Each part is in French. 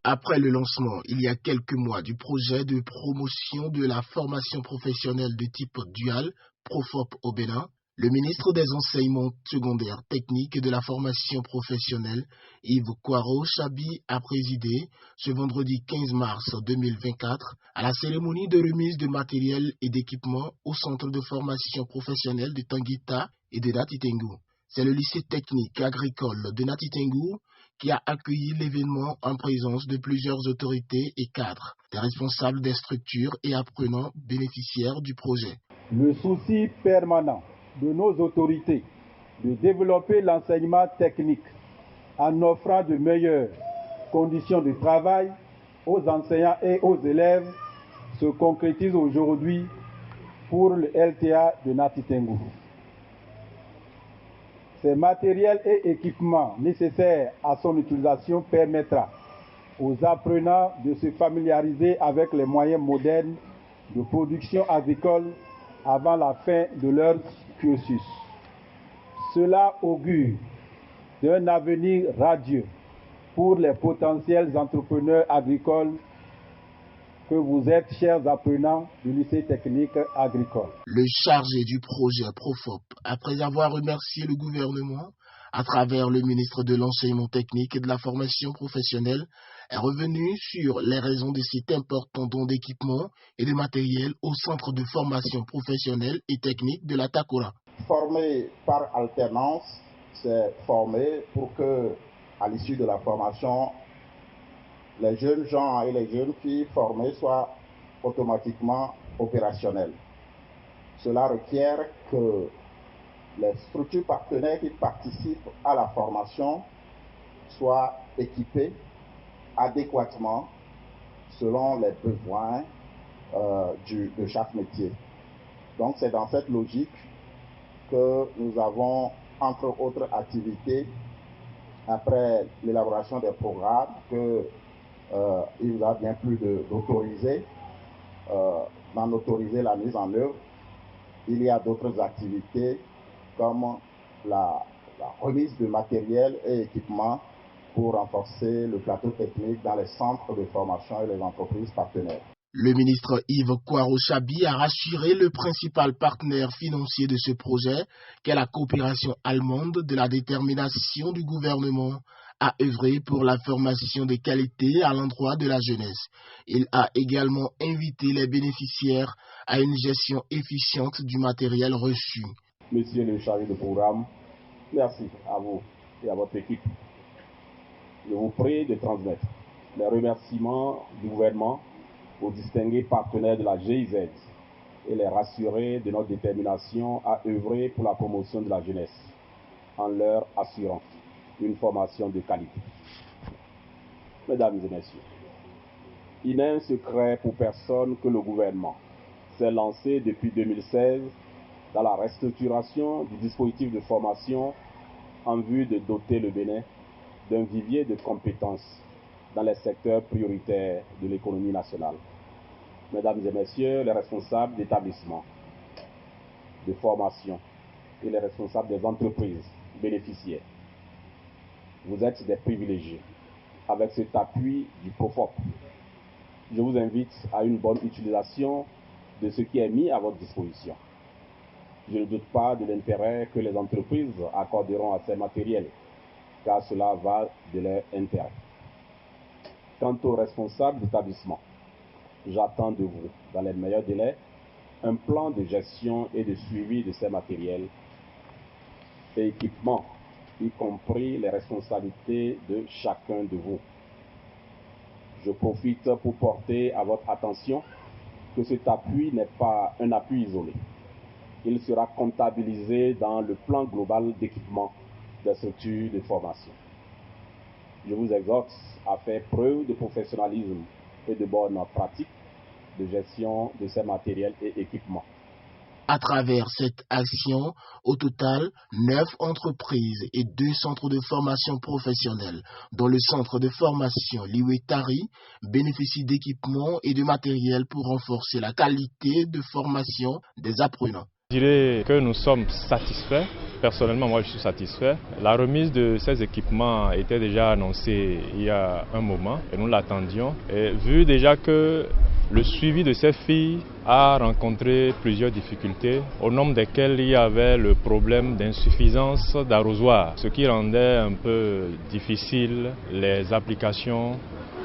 Après le lancement, il y a quelques mois, du projet de promotion de la formation professionnelle de type dual, Profop au Bénin, le ministre des Enseignements secondaires techniques et de la formation professionnelle, Yves Kwaro Chabi, a présidé ce vendredi 15 mars 2024 à la cérémonie de remise de matériel et d'équipement au centre de formation professionnelle de Tanguita et de Natitengu. C'est le lycée technique agricole de Natitengu qui a accueilli l'événement en présence de plusieurs autorités et cadres, des responsables des structures et apprenants bénéficiaires du projet. Le souci permanent de nos autorités de développer l'enseignement technique en offrant de meilleures conditions de travail aux enseignants et aux élèves se concrétise aujourd'hui pour le LTA de Natitengu. Ces matériels et équipements nécessaires à son utilisation permettra aux apprenants de se familiariser avec les moyens modernes de production agricole avant la fin de leur cursus. Cela augure d'un avenir radieux pour les potentiels entrepreneurs agricoles que vous êtes, chers apprenants du lycée technique agricole. Le chargé du projet Profop, après avoir remercié le gouvernement à travers le ministre de l'Enseignement technique et de la formation professionnelle, est revenu sur les raisons de cet important don d'équipement et de matériel au centre de formation professionnelle et technique de la Takora. Former par alternance, c'est former pour que, à l'issue de la formation, les jeunes gens et les jeunes filles formés soient automatiquement opérationnels. Cela requiert que les structures partenaires qui participent à la formation soient équipées adéquatement selon les besoins de chaque métier. Donc c'est dans cette logique que nous avons, entre autres activités, après l'élaboration des programmes, il nous a bien plu d'autoriser, d'en autoriser la mise en œuvre. Il y a d'autres activités comme la remise de matériel et équipements pour renforcer le plateau technique dans les centres de formation et les entreprises partenaires. Le ministre Yves Kwaro Chabi a rassuré le principal partenaire financier de ce projet, qu'est la coopération allemande, de la détermination du gouvernement à œuvrer pour la formation de qualité à l'endroit de la jeunesse. Il a également invité les bénéficiaires à une gestion efficiente du matériel reçu. Monsieur le chargé de programme, merci à vous et à votre équipe. Je vous prie de transmettre les remerciements du gouvernement aux distingués partenaires de la GIZ et les rassurer de notre détermination à œuvrer pour la promotion de la jeunesse en leur assurant une formation de qualité. Mesdames et messieurs, il n'est un secret pour personne que le gouvernement s'est lancé depuis 2016 dans la restructuration du dispositif de formation en vue de doter le Bénin d'un vivier de compétences dans les secteurs prioritaires de l'économie nationale. Mesdames et messieurs, les responsables d'établissements de formation et les responsables des entreprises bénéficiaires, vous êtes des privilégiés. Avec cet appui du Profop, je vous invite à une bonne utilisation de ce qui est mis à votre disposition. Je ne doute pas de l'intérêt que les entreprises accorderont à ces matériels, car cela va de leur intérêt. Quant aux responsables d'établissement, j'attends de vous, dans les meilleurs délais, un plan de gestion et de suivi de ces matériels et équipements, y compris les responsabilités de chacun de vous. Je profite pour porter à votre attention que cet appui n'est pas un appui isolé. Il sera comptabilisé dans le plan global d'équipement des structures de formation. Je vous exhorte à faire preuve de professionnalisme et de bonne pratique de gestion de ces matériels et équipements. À travers cette action, au total, 9 entreprises et 2 centres de formation professionnelle, dont le centre de formation Liwetari, bénéficient d'équipements et de matériel pour renforcer la qualité de formation des apprenants. Je dirais que nous sommes satisfaits. Personnellement, moi, je suis satisfait. La remise de ces équipements était déjà annoncée il y a un moment et nous l'attendions. Et vu déjà que le suivi de ces filles a rencontré plusieurs difficultés, au nombre desquelles il y avait le problème d'insuffisance d'arrosoir, ce qui rendait un peu difficile les applications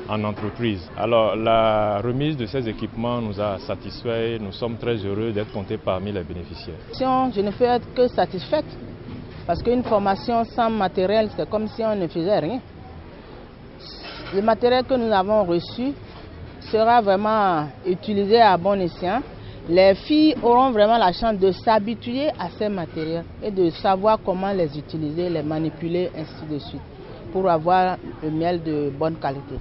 en entreprise. Alors la remise de ces équipements nous a satisfaits et nous sommes très heureux d'être comptés parmi les bénéficiaires. Je ne peux être que satisfaite parce qu'une formation sans matériel, c'est comme si on ne faisait rien. Le matériel que nous avons reçu sera vraiment utilisé à bon escient. Les filles auront vraiment la chance de s'habituer à ces matériels et de savoir comment les utiliser, les manipuler, ainsi de suite, pour avoir le miel de bonne qualité.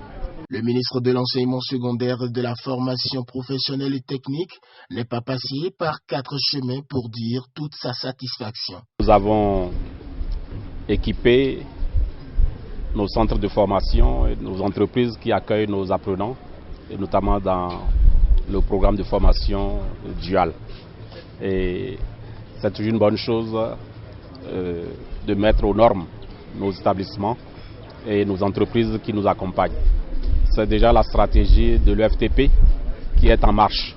Le ministre de l'Enseignement secondaire et de la formation professionnelle et technique n'est pas passé par 4 chemins pour dire toute sa satisfaction. Nous avons équipé nos centres de formation et nos entreprises qui accueillent nos apprenants, et notamment dans le programme de formation dual. Et c'est une bonne chose de mettre aux normes nos établissements et nos entreprises qui nous accompagnent. C'est déjà la stratégie de l'UFTP qui est en marche.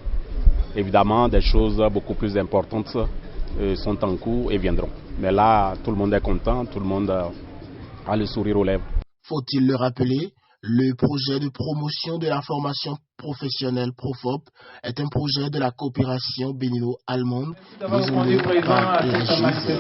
Évidemment, des choses beaucoup plus importantes sont en cours et viendront. Mais là, tout le monde est content, tout le monde a le sourire aux lèvres. Faut-il le rappeler, le projet de promotion de la formation professionnelle PROFOP est un projet de la coopération bénino-allemande mis en œuvre par la GIZ.